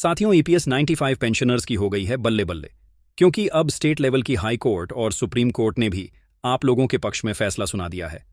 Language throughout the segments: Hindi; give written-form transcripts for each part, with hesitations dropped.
साथियों, ईपीएस 95 पेंशनर्स की हो गई है बल्ले बल्ले, क्योंकि अब स्टेट लेवल की हाई कोर्ट और सुप्रीम कोर्ट ने भी आप लोगों के पक्ष में फैसला सुना दिया है।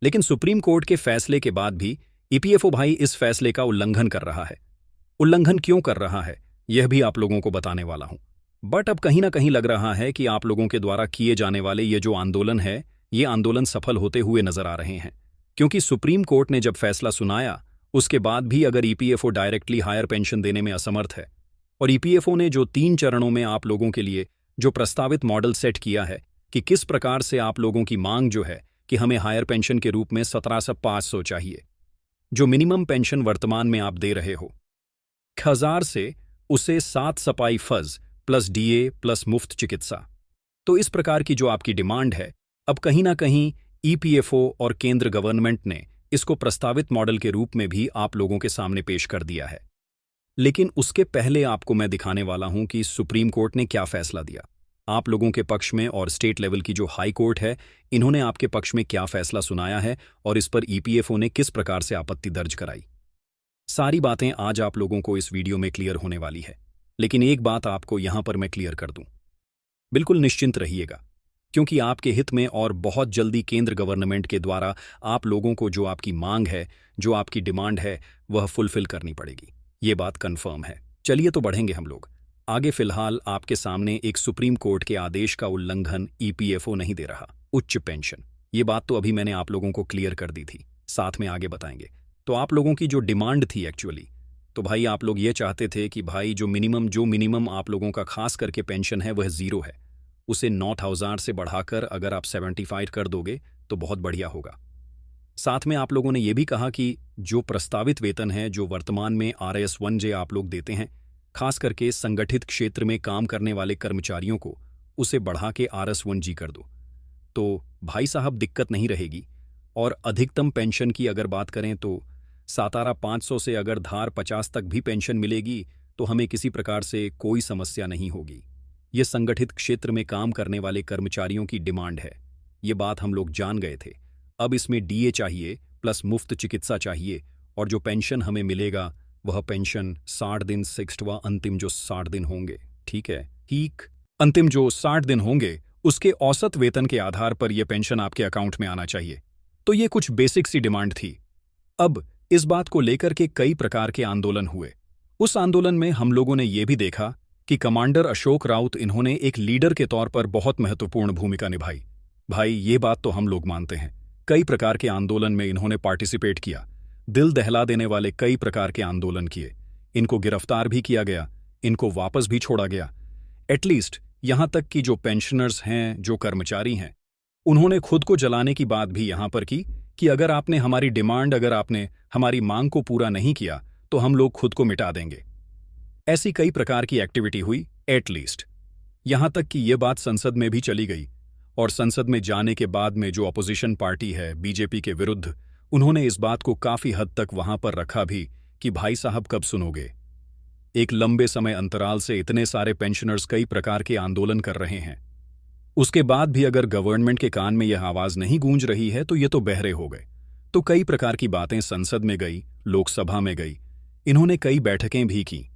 लेकिन सुप्रीम कोर्ट के फैसले के बाद भी ईपीएफओ भाई इस फैसले का उल्लंघन कर रहा है। उल्लंघन क्यों कर रहा है, यह भी आप लोगों को बताने वाला हूं। बट अब कहीं ना कहीं लग रहा है कि आप लोगों के द्वारा किए जाने वाले ये जो आंदोलन है, ये आंदोलन सफल होते हुए नजर आ रहे हैं। क्योंकि सुप्रीम कोर्ट ने जब फैसला सुनाया, उसके बाद भी अगर ईपीएफओ डायरेक्टली हायर पेंशन देने में असमर्थ है, और ईपीएफओ ने जो 3 चरणों में आप लोगों के लिए जो प्रस्तावित मॉडल सेट किया है कि किस प्रकार से आप लोगों की मांग जो है कि हमें हायर पेंशन के रूप में 17,500 चाहिए, जो मिनिमम पेंशन वर्तमान में आप दे रहे हो 1,000 से उसे 7 सपाई फज प्लस डीए प्लस मुफ्त चिकित्सा। तो इस प्रकार की जो आपकी डिमांड है, अब कहीं ना कहीं ईपीएफओ और केंद्र गवर्नमेंट ने इसको प्रस्तावित मॉडल के रूप में भी आप लोगों के सामने पेश कर दिया है। लेकिन उसके पहले आपको मैं दिखाने वाला हूं कि सुप्रीम कोर्ट ने क्या फैसला दिया आप लोगों के पक्ष में, और स्टेट लेवल की जो हाई कोर्ट है, इन्होंने आपके पक्ष में क्या फैसला सुनाया है और इस पर ईपीएफओ ने किस प्रकार से आपत्ति दर्ज कराई। सारी बातें आज आप लोगों को इस वीडियो में क्लियर होने वाली है। लेकिन एक बात आपको यहां पर मैं क्लियर कर दूं, बिल्कुल निश्चिंत रहिएगा, क्योंकि आपके हित में और बहुत जल्दी केंद्र गवर्नमेंट के द्वारा आप लोगों को जो आपकी मांग है, जो आपकी डिमांड है, वह फुलफिल करनी पड़ेगी। ये बात कंफर्म है। चलिए तो बढ़ेंगे हम लोग आगे। फिलहाल आपके सामने एक सुप्रीम कोर्ट के आदेश का उल्लंघन ईपीएफओ नहीं दे रहा, उच्च पेंशन। ये बात तो अभी मैंने आप लोगों को क्लियर कर दी थी, साथ में आगे बताएंगे। तो आप लोगों की जो डिमांड थी एक्चुअली, तो भाई आप लोग ये चाहते थे कि भाई जो मिनिमम आप लोगों का खास करके पेंशन है वह 0 है, उसे 9,000 से बढ़ाकर अगर आप 75 कर दोगे तो बहुत बढ़िया होगा। साथ में आप लोगों ने यह भी कहा कि जो प्रस्तावित वेतन है, जो वर्तमान में RS1J आप लोग देते हैं, खास करके संगठित क्षेत्र में काम करने वाले कर्मचारियों को, उसे बढ़ा के RS1G कर दो, तो भाई साहब दिक्कत नहीं रहेगी। और अधिकतम पेंशन की अगर बात करें तो 17,500 से अगर धार 50 तक भी पेंशन मिलेगी तो हमें किसी प्रकार से कोई समस्या नहीं होगी। ये संगठित क्षेत्र में काम करने वाले कर्मचारियों की डिमांड है, ये बात हम लोग जान गए थे। अब इसमें डीए चाहिए प्लस मुफ्त चिकित्सा चाहिए, और जो पेंशन हमें मिलेगा वह पेंशन 60 दिन फिक्स्ड व अंतिम जो 60 दिन होंगे, ठीक है, अंतिम जो 60 दिन होंगे उसके औसत वेतन के आधार पर यह पेंशन आपके अकाउंट में आना चाहिए। तो ये कुछ बेसिक सी डिमांड थी। अब इस बात को लेकर के कई प्रकार के आंदोलन हुए। उस आंदोलन में हम लोगों ने यह भी देखा कि कमांडर अशोक राउत, इन्होंने एक लीडर के तौर पर बहुत महत्वपूर्ण भूमिका निभाई। भाई ये बात तो हम लोग मानते हैं, कई प्रकार के आंदोलन में इन्होंने पार्टिसिपेट किया, दिल दहला देने वाले कई प्रकार के आंदोलन किए। इनको गिरफ्तार भी किया गया, इनको वापस भी छोड़ा गया। एटलीस्ट यहां तक कि जो पेंशनर्स हैं, जो कर्मचारी हैं, उन्होंने खुद को जलाने की बात भी यहां पर की कि अगर आपने हमारी डिमांड, अगर आपने हमारी मांग को पूरा नहीं किया तो हम लोग खुद को मिटा देंगे। ऐसी कई प्रकार की एक्टिविटी हुई। एटलीस्ट यहां तक कि यह बात संसद में भी चली गई, और संसद में जाने के बाद में जो अपोजिशन पार्टी है बीजेपी के विरुद्ध, उन्होंने इस बात को काफी हद तक वहां पर रखा भी कि भाई साहब कब सुनोगे। एक लंबे समय अंतराल से इतने सारे पेंशनर्स कई प्रकार के आंदोलन कर रहे हैं, उसके बाद भी अगर गवर्नमेंट के कान में यह आवाज नहीं गूंज रही है तो ये तो बहरे हो गए। तो कई प्रकार की बातें संसद में गई, लोकसभा में गई, इन्होंने कई बैठकें भी की,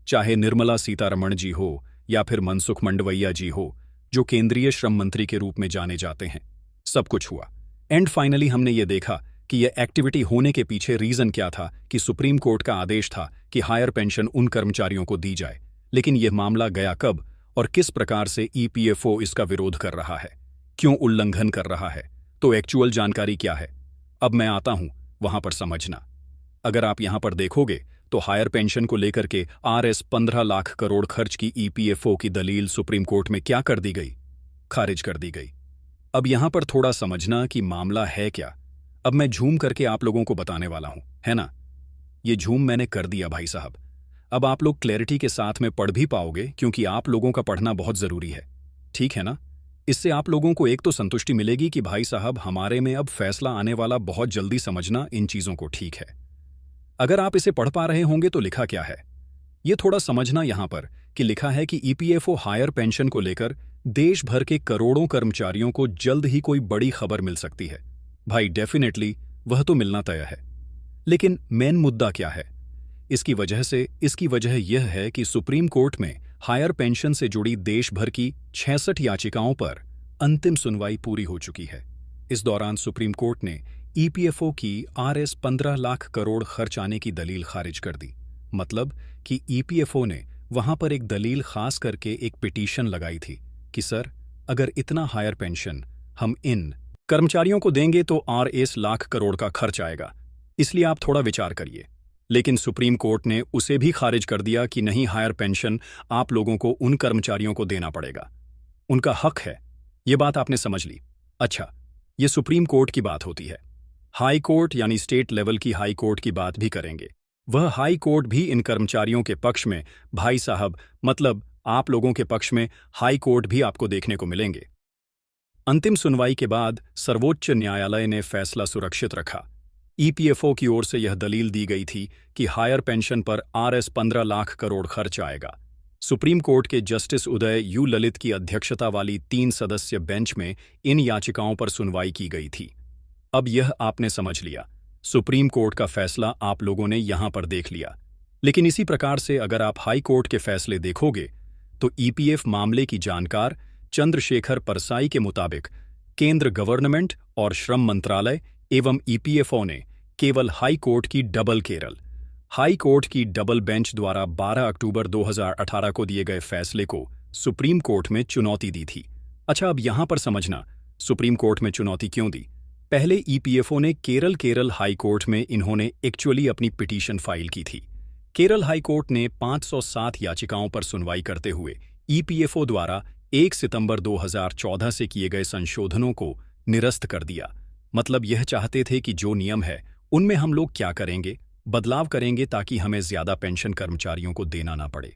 चाहे निर्मला सीतारमण जी हो या फिर मनसुख मंडवैया जी हो, जो केंद्रीय श्रम मंत्री के रूप में जाने जाते हैं। सब कुछ हुआ, एंड फाइनली हमने ये देखा कि यह एक्टिविटी होने के पीछे रीजन क्या था कि सुप्रीम कोर्ट का आदेश था कि हायर पेंशन उन कर्मचारियों को दी जाए। लेकिन यह मामला गया कब और किस प्रकार से ईपीएफओ इसका विरोध कर रहा है, क्यों उल्लंघन कर रहा है, तो एक्चुअल जानकारी क्या है, अब मैं आता हूं वहां पर समझना। अगर आप यहां पर देखोगे तो हायर पेंशन को लेकर के RS 15 लाख करोड़ खर्च की ईपीएफओ की दलील सुप्रीम कोर्ट में क्या कर दी गई, खारिज कर दी गई। अब यहां पर थोड़ा समझना कि मामला है क्या। अब मैं झूम करके आप लोगों को बताने वाला हूं, है ना। ये झूम मैंने कर दिया भाई साहब। अब आप लोग क्लैरिटी के साथ में पढ़ भी पाओगे, क्योंकि आप लोगों का पढ़ना बहुत जरूरी है, ठीक है ना। इससे आप लोगों को एक तो संतुष्टि मिलेगी कि भाई साहब हमारे में अब फैसला आने वाला बहुत जल्दी, समझना इन चीजों को, ठीक है। अगर आप इसे पढ़ पा रहे होंगे तो लिखा क्या है ये थोड़ा समझना यहां पर, कि लिखा है कि ईपीएफओ हायर पेंशन को लेकर देश भर के करोड़ों कर्मचारियों को जल्द ही कोई बड़ी खबर मिल सकती है। भाई डेफिनेटली वह तो मिलना तय है, लेकिन मेन मुद्दा क्या है, इसकी वजह यह है कि सुप्रीम कोर्ट में हायर पेंशन से जुड़ी देश भर की 66 याचिकाओं पर अंतिम सुनवाई पूरी हो चुकी है। इस दौरान सुप्रीम कोर्ट ने ईपीएफओ की आरएस 15 लाख करोड़ खर्च आने की दलील खारिज कर दी। मतलब कि ईपीएफओ ने वहां पर एक दलील खास करके एक पिटीशन लगाई थी कि सर, अगर इतना हायर पेंशन हम इन कर्मचारियों को देंगे तो आरएस लाख करोड़ का खर्च आएगा, इसलिए आप थोड़ा विचार करिए। लेकिन सुप्रीम कोर्ट ने उसे भी खारिज कर दिया कि नहीं, हायर पेंशन आप लोगों को उन कर्मचारियों को देना पड़ेगा, उनका हक है। ये बात आपने समझ ली। अच्छा, ये सुप्रीम कोर्ट की बात होती है। हाई कोर्ट यानी स्टेट लेवल की हाई कोर्ट की बात भी करेंगे। वह हाई कोर्ट भी इन कर्मचारियों के पक्ष में, भाई साहब मतलब आप लोगों के पक्ष में हाई कोर्ट भी आपको देखने को मिलेंगे। अंतिम सुनवाई के बाद सर्वोच्च न्यायालय ने फैसला सुरक्षित रखा। ईपीएफओ की ओर से यह दलील दी गई थी कि हायर पेंशन पर आरएस 15 लाख करोड़ खर्च आएगा। सुप्रीम कोर्ट के जस्टिस उदय यू ललित की अध्यक्षता वाली 3 सदस्य बेंच में इन याचिकाओं पर सुनवाई की गई थी। अब यह आपने समझ लिया, सुप्रीम कोर्ट का फैसला आप लोगों ने यहां पर देख लिया। लेकिन इसी प्रकार से अगर आप हाई कोर्ट के फैसले देखोगे तो ईपीएफ मामले की जानकार चंद्रशेखर परसाई के मुताबिक केंद्र गवर्नमेंट और श्रम मंत्रालय एवं ईपीएफओ ने केवल हाई कोर्ट की डबल बेंच द्वारा 12 अक्टूबर 2018 को दिए गए फैसले को सुप्रीम कोर्ट में चुनौती दी थी। अच्छा, अब यहां पर समझना सुप्रीम कोर्ट में चुनौती क्यों दी। पहले ईपीएफओ ने केरल हाई कोर्ट में इन्होंने एक्चुअली अपनी पिटीशन फाइल की थी। केरल हाई कोर्ट ने 507 याचिकाओं पर सुनवाई करते हुए ईपीएफओ द्वारा 1 सितंबर 2014 से किए गए संशोधनों को निरस्त कर दिया। मतलब यह चाहते थे कि जो नियम है उनमें हम लोग क्या करेंगे, बदलाव करेंगे ताकि हमें ज्यादा पेंशन कर्मचारियों को देना ना पड़े।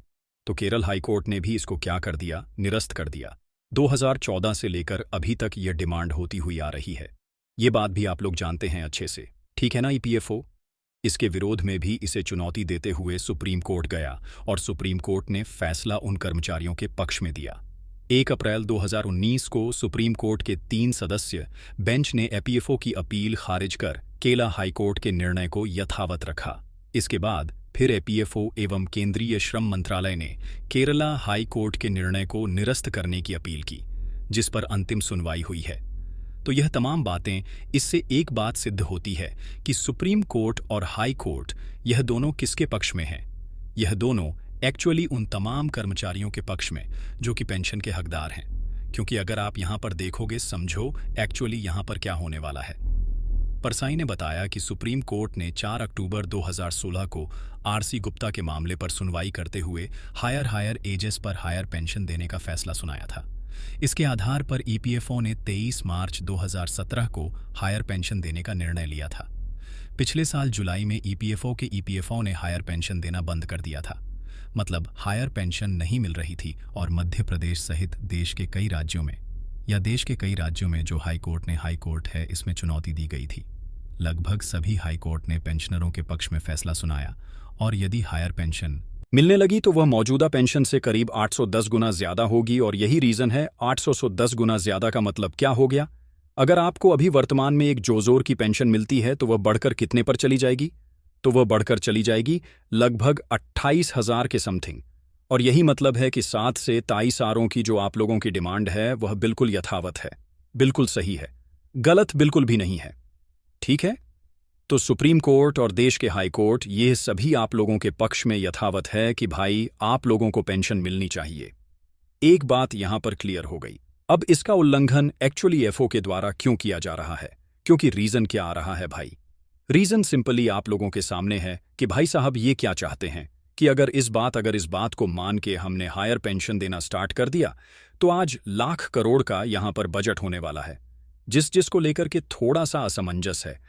तो केरल हाई कोर्ट ने भी इसको क्या कर दिया, निरस्त कर दिया। 2014 से लेकर अभी तक यह डिमांड होती हुई आ रही है। ये बात भी आप लोग जानते हैं अच्छे से, ठीक है ना ईपीएफओ। इसके विरोध में भी इसे चुनौती देते हुए सुप्रीम कोर्ट गया और सुप्रीम कोर्ट ने फैसला उन कर्मचारियों के पक्ष में दिया। 1 अप्रैल 2019 को सुप्रीम कोर्ट के 3 सदस्य बेंच ने ईपीएफओ की अपील खारिज कर केरला हाई कोर्ट के निर्णय को यथावत रखा। इसके बाद फिर ईपीएफओ एवं केंद्रीय श्रम मंत्रालय ने केरला हाई कोर्ट के निर्णय को निरस्त करने की अपील की, जिस पर अंतिम सुनवाई हुई है। तो यह तमाम बातें, इससे एक बात सिद्ध होती है कि सुप्रीम कोर्ट और हाई कोर्ट यह दोनों किसके पक्ष में हैं। यह दोनों एक्चुअली उन तमाम कर्मचारियों के पक्ष में जो कि पेंशन के हकदार हैं। क्योंकि अगर आप यहाँ पर देखोगे, समझो एक्चुअली यहाँ पर क्या होने वाला है। परसाई ने बताया कि सुप्रीम कोर्ट ने 4 अक्टूबर 2016 को आरसी गुप्ता के मामले पर सुनवाई करते हुए हायर एजेस पर हायर पेंशन देने का फैसला सुनाया था। इसके आधार पर ईपीएफओ ने 23 मार्च 2017 को हायर पेंशन देने का निर्णय लिया था। पिछले साल जुलाई में ईपीएफओ ने हायर पेंशन देना बंद कर दिया था। मतलब हायर पेंशन नहीं मिल रही थी और मध्य प्रदेश सहित देश के कई राज्यों में जो हाई कोर्ट है इसमें चुनौती दी गई थी। लगभग सभी हाई कोर्ट ने पेंशनरों के पक्ष में फैसला सुनाया और यदि हायर पेंशन मिलने लगी तो वह मौजूदा पेंशन से करीब 810 गुना ज्यादा होगी। और यही रीजन है 810 गुना ज्यादा का मतलब क्या हो गया। अगर आपको अभी वर्तमान में एक जोजोर की पेंशन मिलती है तो वह बढ़कर कितने पर चली जाएगी, तो वह बढ़कर चली जाएगी लगभग 28,000 के समथिंग। और यही मतलब है कि 7 से 23 आरों की जो आप लोगों की डिमांड है वह बिल्कुल यथावत है, बिल्कुल सही है, गलत बिल्कुल भी नहीं है। ठीक है, तो सुप्रीम कोर्ट और देश के हाई कोर्ट ये सभी आप लोगों के पक्ष में यथावत है कि भाई आप लोगों को पेंशन मिलनी चाहिए। एक बात यहां पर क्लियर हो गई। अब इसका उल्लंघन एक्चुअली एफओ के द्वारा क्यों किया जा रहा है, क्योंकि रीजन क्या आ रहा है भाई। रीजन सिंपली आप लोगों के सामने है कि भाई साहब ये क्या चाहते हैं कि अगर इस बात को मान के हमने हायर पेंशन देना स्टार्ट कर दिया तो आज लाख करोड़ का यहां पर बजट होने वाला है, जिसको लेकर के थोड़ा सा असमंजस है।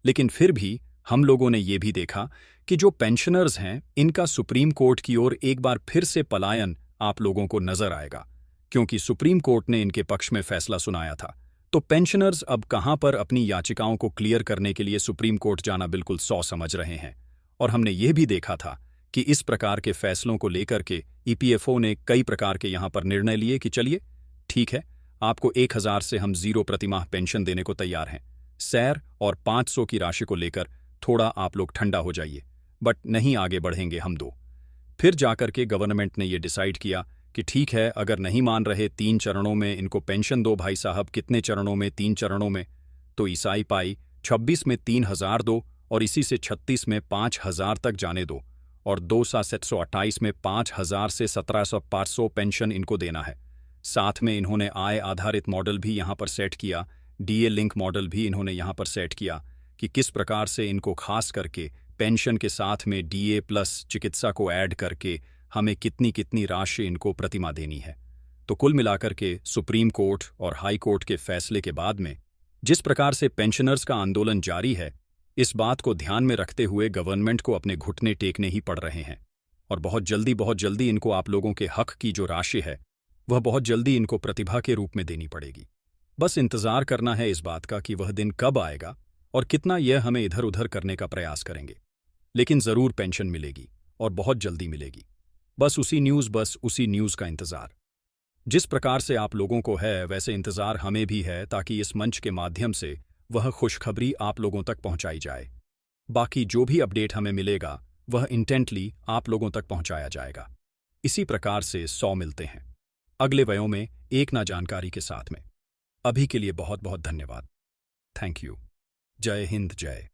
लेकिन फिर भी हम लोगों ने ये भी देखा कि जो पेंशनर्स हैं इनका सुप्रीम कोर्ट की ओर एक बार फिर से पलायन आप लोगों को नजर आएगा, क्योंकि सुप्रीम कोर्ट ने इनके पक्ष में फैसला सुनाया था। तो पेंशनर्स अब कहां पर अपनी याचिकाओं को क्लियर करने के लिए सुप्रीम कोर्ट जाना बिल्कुल सौ समझ रहे हैं। और हमने ये भी देखा था कि इस प्रकार के फैसलों को लेकर के ईपीएफओ ने कई प्रकार के यहां पर निर्णय लिए कि चलिए ठीक है, आपको 1000 से हम 0 प्रतिमाह पेंशन देने को तैयार हैं। सैर और 500 की राशि को लेकर थोड़ा आप लोग ठंडा हो जाइए, बट नहीं आगे बढ़ेंगे हम दो। फिर जाकर के गवर्नमेंट ने ये डिसाइड किया कि ठीक है, अगर नहीं मान रहे 3 चरणों में इनको पेंशन दो भाई साहब। कितने चरणों में? 3 चरणों में। तो ईसाई पाई 26 में 3,000 दो, और इसी से 36 में 5,000 तक जाने दो, और 2,728 में 5,000 से 17,500 पेंशन इनको देना है। साथ में इन्होंने आय आधारित मॉडल भी यहाँ पर सेट किया, डीए लिंक मॉडल भी इन्होंने यहाँ पर सेट किया कि किस प्रकार से इनको खास करके पेंशन के साथ में डीए प्लस चिकित्सा को ऐड करके हमें कितनी कितनी राशि इनको प्रतिमाह देनी है। तो कुल मिलाकर के सुप्रीम कोर्ट और हाई कोर्ट के फैसले के बाद में जिस प्रकार से पेंशनर्स का आंदोलन जारी है, इस बात को ध्यान में रखते हुए गवर्नमेंट को अपने घुटने टेकने ही पड़ रहे हैं, और बहुत जल्दी इनको आप लोगों के हक की जो राशि है वह बहुत जल्दी इनको प्रतिभा के रूप में देनी पड़ेगी। बस इंतजार करना है इस बात का कि वह दिन कब आएगा और कितना यह हमें इधर उधर करने का प्रयास करेंगे, लेकिन जरूर पेंशन मिलेगी और बहुत जल्दी मिलेगी। बस उसी न्यूज़ का इंतजार जिस प्रकार से आप लोगों को है, वैसे इंतजार हमें भी है, ताकि इस मंच के माध्यम से वह खुशखबरी आप लोगों तक पहुंचाई जाए। बाकी जो भी अपडेट हमें मिलेगा वह इंटेंटली आप लोगों तक पहुंचाया जाएगा। इसी प्रकार से 100 मिलते हैं अगले वयों में एक ना जानकारी के साथ में। अभी के लिए बहुत बहुत धन्यवाद। Thank you. जय हिंद, जय